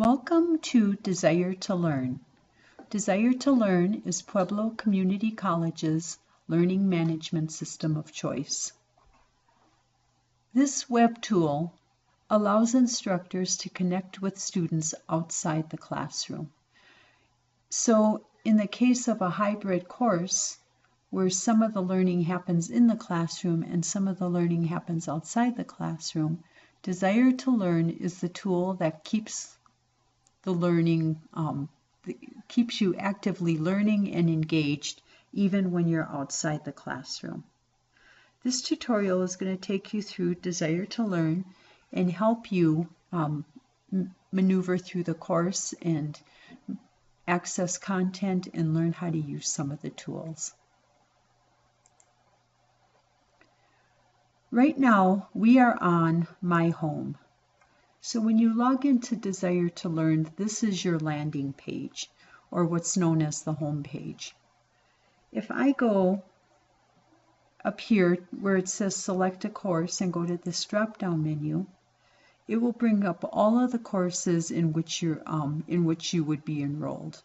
Welcome to Desire to Learn. Desire to Learn is Pueblo Community College's learning management system of choice. This web tool allows instructors to connect with students outside the classroom. So in the case of a hybrid course, where some of the learning happens in the classroom and some of the learning happens outside the classroom, Desire to Learn is the tool that keeps the learning, keeps you actively learning and engaged even when you're outside the classroom. This tutorial is going to take you through Desire to Learn and help you maneuver through the course and access content and learn how to use some of the tools. Right now, we are on My Home. So when you log into Desire to Learn, this is your landing page, or what's known as the home page. If I go up here where it says select a course and go to this drop-down menu, it will bring up all of the courses in which you would be enrolled.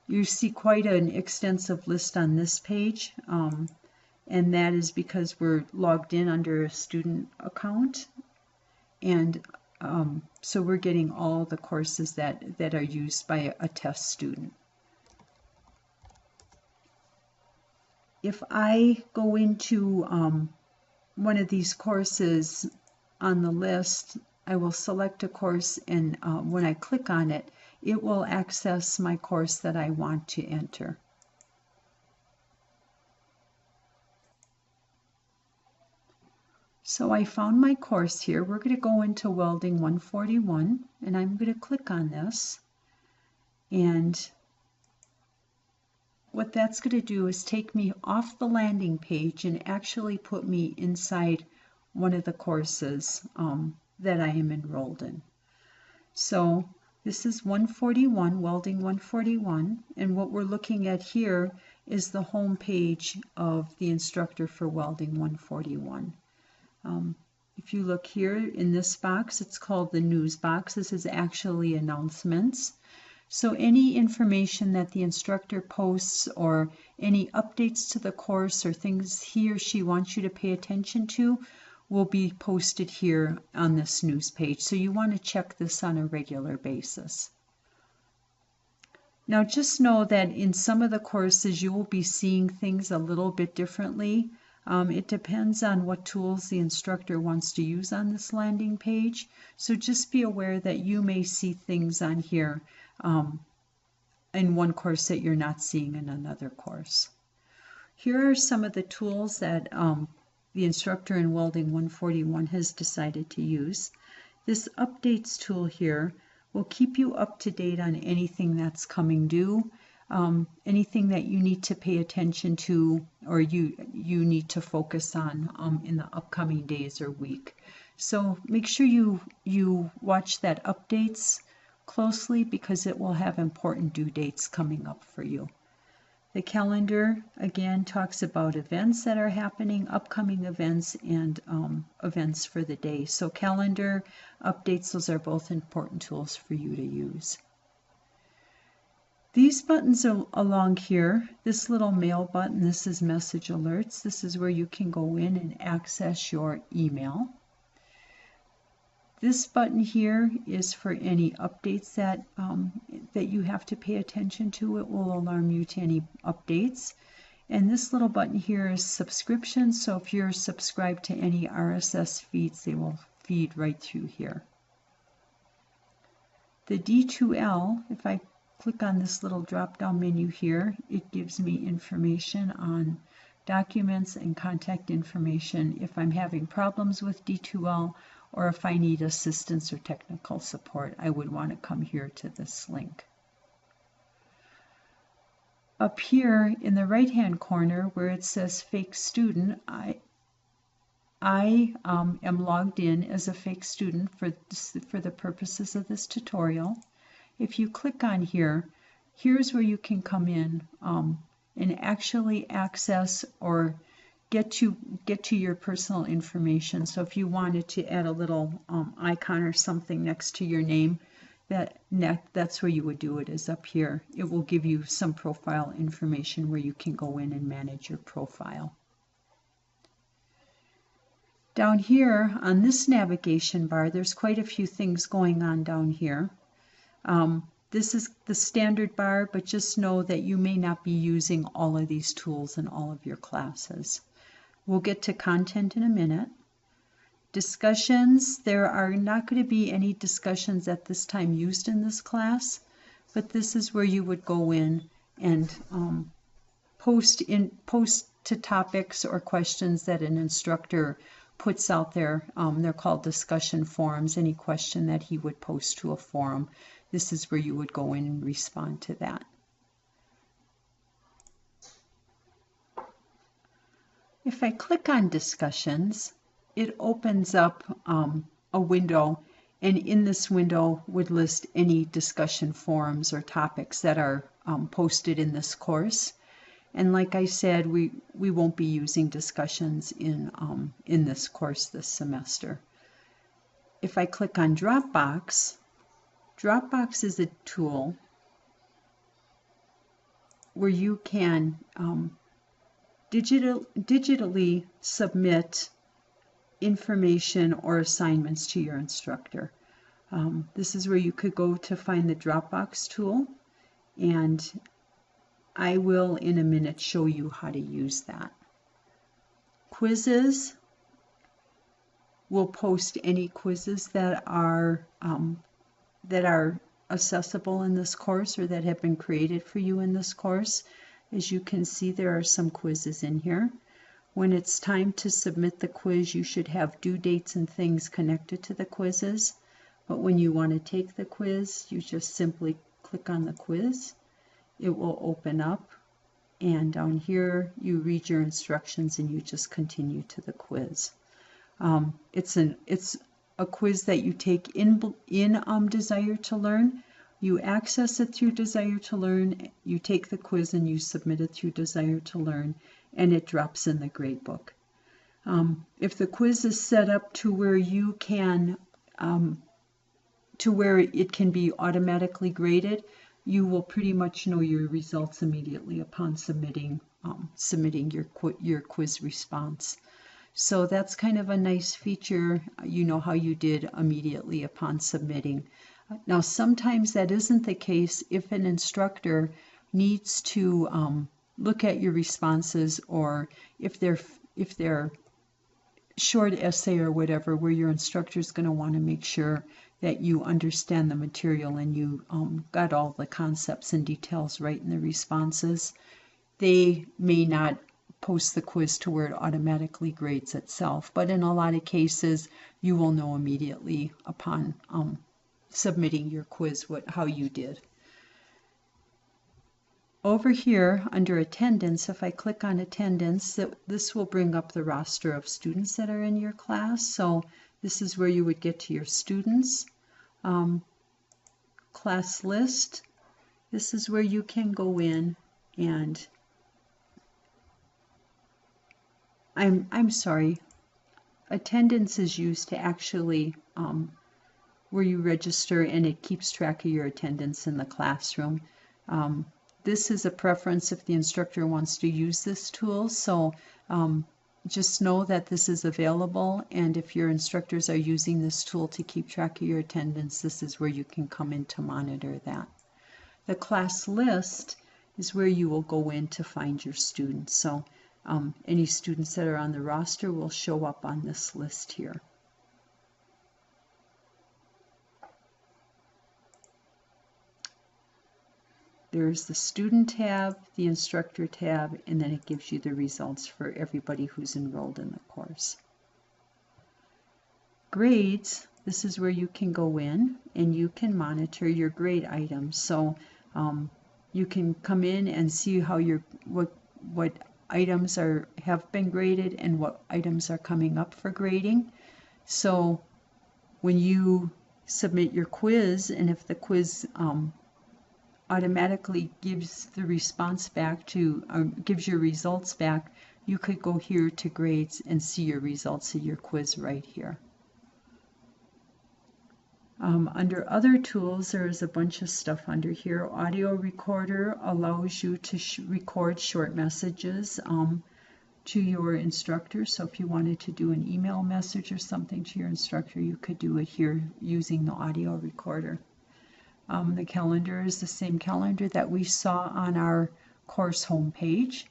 You see quite an extensive list on this page, and that is because we're logged in under a student account, and so we're getting all the courses that are used by a test student. If I go into one of these courses on the list, I will select a course, and when I click on it, it will access my course that I want to enter. So I found my course here. We're going to go into Welding 141, and I'm going to click on this. And what that's going to do is take me off the landing page and actually put me inside one of the courses that I am enrolled in. So this is 141, Welding 141, and what we're looking at here is the home page of the instructor for Welding 141. If you look here in this box, it's called the news box. This is actually announcements. So any information that the instructor posts or any updates to the course or things he or she wants you to pay attention to will be posted here on this news page. So you want to check this on a regular basis. Now just know that in some of the courses you will be seeing things a little bit differently. It depends on what tools the instructor wants to use on this landing page. So just be aware that you may see things on here in one course that you're not seeing in another course. Here are some of the tools that the instructor in Welding 141 has decided to use. This updates tool here will keep you up to date on anything that's coming due. Anything that you need to pay attention to or you need to focus on in the upcoming days or week. So make sure you watch that updates closely because it will have important due dates coming up for you. The calendar again talks about events that are happening, upcoming events, and events for the day. So calendar updates, those are both important tools for you to use. These buttons are along here. This little mail button, this is message alerts. This is where you can go in and access your email. This button here is for any updates that you have to pay attention to. It will alarm you to any updates. And this little button here is subscription. So if you're subscribed to any RSS feeds, they will feed right through here. The D2L, if I click on this little drop-down menu here, it gives me information on documents and contact information if I'm having problems with D2L or if I need assistance or technical support. I would want to come here to this link. Up here in the right-hand corner where it says Fake Student, I am logged in as a fake student for the purposes of this tutorial. If you click on here, here's where you can come in and actually access or get to your personal information. So if you wanted to add a little icon or something next to your name, that's where you would do it, is up here. It will give you some profile information where you can go in and manage your profile. Down here on this navigation bar, there's quite a few things going on down here. This is the standard bar, but just know that you may not be using all of these tools in all of your classes. We'll get to content in a minute. Discussions, there are not going to be any discussions at this time used in this class, but this is where you would go in and post to topics or questions that an instructor puts out there. They're called discussion forums. Any question that he would post to a forum, this is where you would go in and respond to that. If I click on discussions, it opens up a window, and in this window would list any discussion forums or topics that are posted in this course. And like I said, we won't be using discussions in this course this semester. If I click on Dropbox, Dropbox is a tool where you can digitally submit information or assignments to your instructor. This is where you could go to find the Dropbox tool, and I will in a minute show you how to use that. Quizzes, will post any quizzes that are accessible in this course or that have been created for you in this course. As you can see, there are some quizzes in here. When it's time to submit the quiz, you should have due dates and things connected to the quizzes. But when you want to take the quiz, you just simply click on the quiz. It will open up, and down here you read your instructions and you just continue to the quiz. It's a quiz that you take in Desire to Learn. You access it through Desire to Learn, you take the quiz and you submit it through Desire to Learn, and it drops in the gradebook. If the quiz is set up to where you can, it can be automatically graded, you will pretty much know your results immediately upon submitting your quiz response. So that's kind of a nice feature. You know how you did immediately upon submitting. Now sometimes that isn't the case if an instructor needs to look at your responses, or if they're short essay or whatever, where your instructor is going to want to make sure that you understand the material and you got all the concepts and details right in the responses. They may not post the quiz to where it automatically grades itself, but in a lot of cases you will know immediately upon submitting your quiz how you did. Over here under attendance, if I click on attendance, this will bring up the roster of students that are in your class. So this is where you would get to your students. Class list, this is where you can go in and I'm sorry, attendance is used to actually where you register and it keeps track of your attendance in the classroom. This is a preference if the instructor wants to use this tool, so just know that this is available, and if your instructors are using this tool to keep track of your attendance, this is where you can come in to monitor that. The class list is where you will go in to find your students. So any students that are on the roster will show up on this list here. There's the student tab, the instructor tab, and then it gives you the results for everybody who's enrolled in the course. Grades, this is where you can go in and you can monitor your grade items. So you can come in and see how what items have been graded and what items are coming up for grading. So when you submit your quiz, and if the quiz automatically gives the response back gives your results back, you could go here to grades and see your results of your quiz right here. Under other tools, there is a bunch of stuff under here. Audio recorder allows you to record short messages to your instructor. So if you wanted to do an email message or something to your instructor, you could do it here using the audio recorder. The calendar is the same calendar that we saw on our course homepage.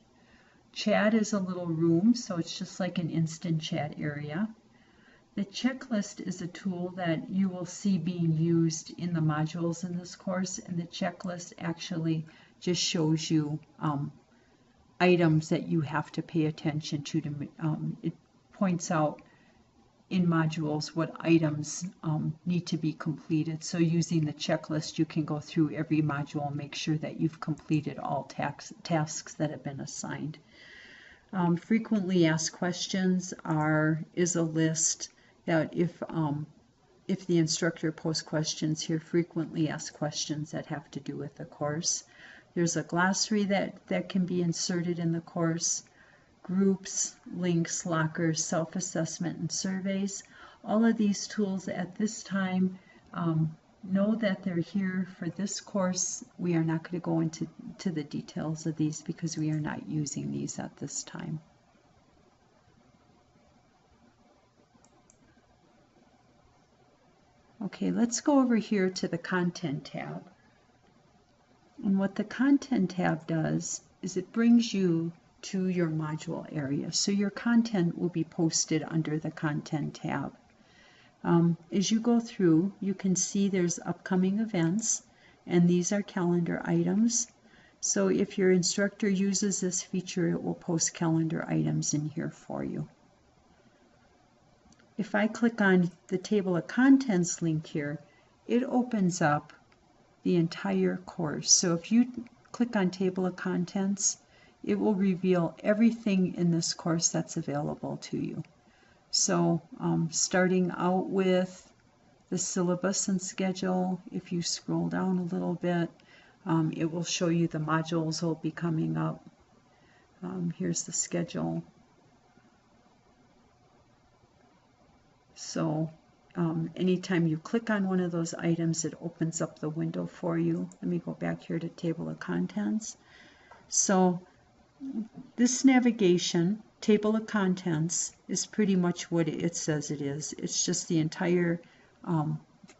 Chat is a little room, so it's just like an instant chat area. The checklist is a tool that you will see being used in the modules in this course, and the checklist actually just shows you items that you have to pay attention to. It points out in modules what items need to be completed. So using the checklist, you can go through every module and make sure that you've completed all tasks that have been assigned. Frequently asked questions is a list that if the instructor posts questions here, frequently asked questions that have to do with the course. There's a glossary that can be inserted in the course, groups, links, lockers, self-assessment, and surveys. All of these tools at this time, know that they're here for this course. We are not going to go into the details of these because we are not using these at this time. Okay, let's go over here to the Content tab. And what the Content tab does is it brings you to your module area. So your content will be posted under the Content tab. As you go through, you can see there's upcoming events, and these are calendar items. So if your instructor uses this feature, it will post calendar items in here for you. If I click on the table of contents link here, it opens up the entire course. So if you click on table of contents, it will reveal everything in this course that's available to you. So starting out with the syllabus and schedule, if you scroll down a little bit, it will show you the modules will be coming up. Here's the schedule. So anytime you click on one of those items, it opens up the window for you. Let me go back here to table of contents. So this navigation, table of contents, is pretty much what it says it is. It's just the entire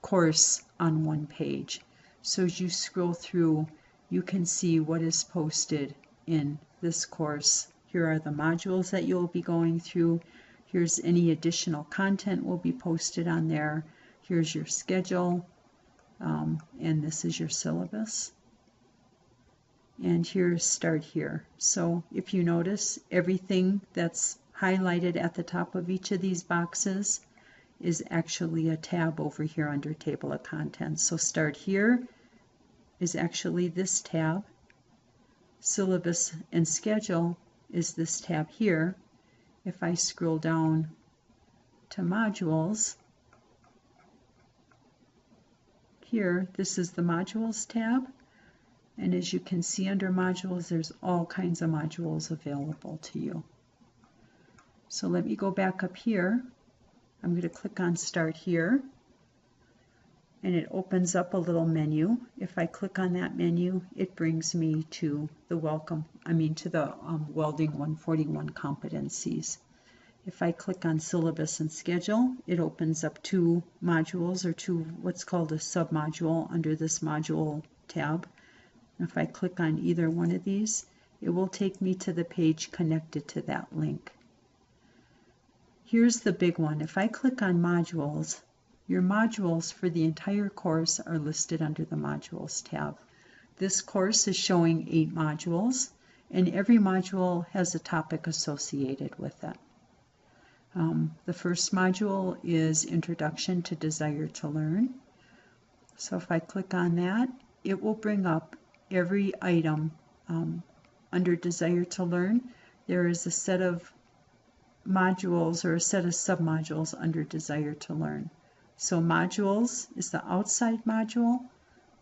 course on one page. So as you scroll through, you can see what is posted in this course. Here are the modules that you'll be going through. Here's any additional content will be posted on there. Here's your schedule, and this is your syllabus. And here's Start Here. So if you notice, everything that's highlighted at the top of each of these boxes is actually a tab over here under Table of Contents. So Start Here is actually this tab. Syllabus and Schedule is this tab here. If I scroll down to Modules, here, this is the Modules tab. And as you can see under Modules, there's all kinds of modules available to you. So let me go back up here. I'm going to click on Start Here. And it opens up a little menu. If I click on that menu, it brings me to the Welding 141 competencies. If I click on Syllabus and Schedule, it opens up two modules, or what's called a submodule under this module tab. If I click on either one of these, it will take me to the page connected to that link. Here's the big one. If I click on Modules, your modules for the entire course are listed under the Modules tab. This course is showing 8 modules, and every module has a topic associated with it. The first module is Introduction to Desire to Learn. So if I click on that, it will bring up every item under Desire to Learn. There is a set of modules or a set of submodules under Desire to Learn. So modules is the outside module.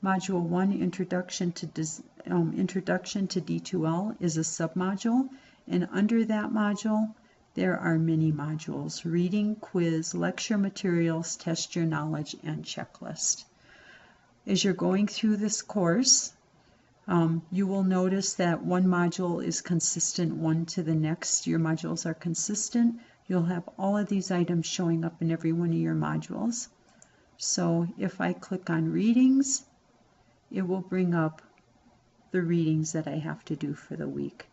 Module 1, Introduction to D2L, is a submodule, and under that module there are many modules: reading, quiz, lecture materials, test your knowledge, and checklist. As you're going through this course, you will notice that one module is consistent one to the next. Your modules are consistent. You'll have all of these items showing up in every one of your modules. So if I click on readings, it will bring up the readings that I have to do for the week.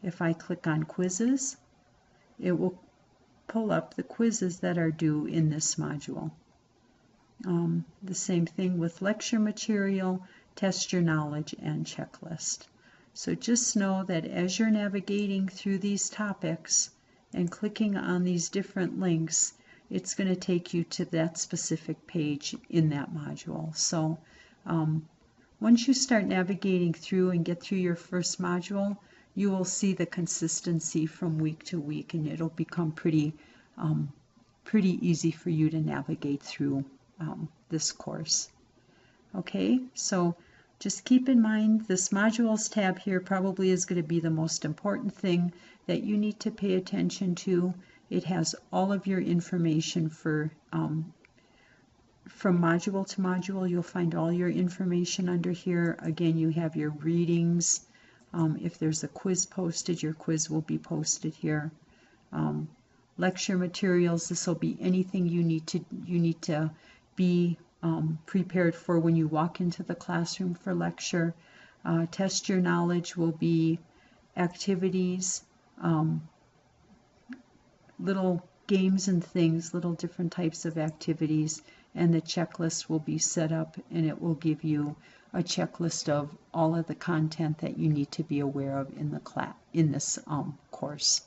If I click on quizzes, it will pull up the quizzes that are due in this module. The same thing with lecture material, test your knowledge, and checklist. So just know that as you're navigating through these topics and clicking on these different links, it's going to take you to that specific page in that module. So once you start navigating through and get through your first module, you will see the consistency from week to week, and it'll become pretty easy for you to navigate through this course. Okay, so just keep in mind this modules tab here probably is going to be the most important thing that you need to pay attention to. It has all of your information for from module to module. You'll find all your information under here. Again, you have your readings. If there's a quiz posted, your quiz will be posted here. Lecture materials, this will be anything you need to be prepared for when you walk into the classroom for lecture. Test your knowledge will be activities, little games and things, little different types of activities, and the checklist will be set up, and it will give you a checklist of all of the content that you need to be aware of in the this course.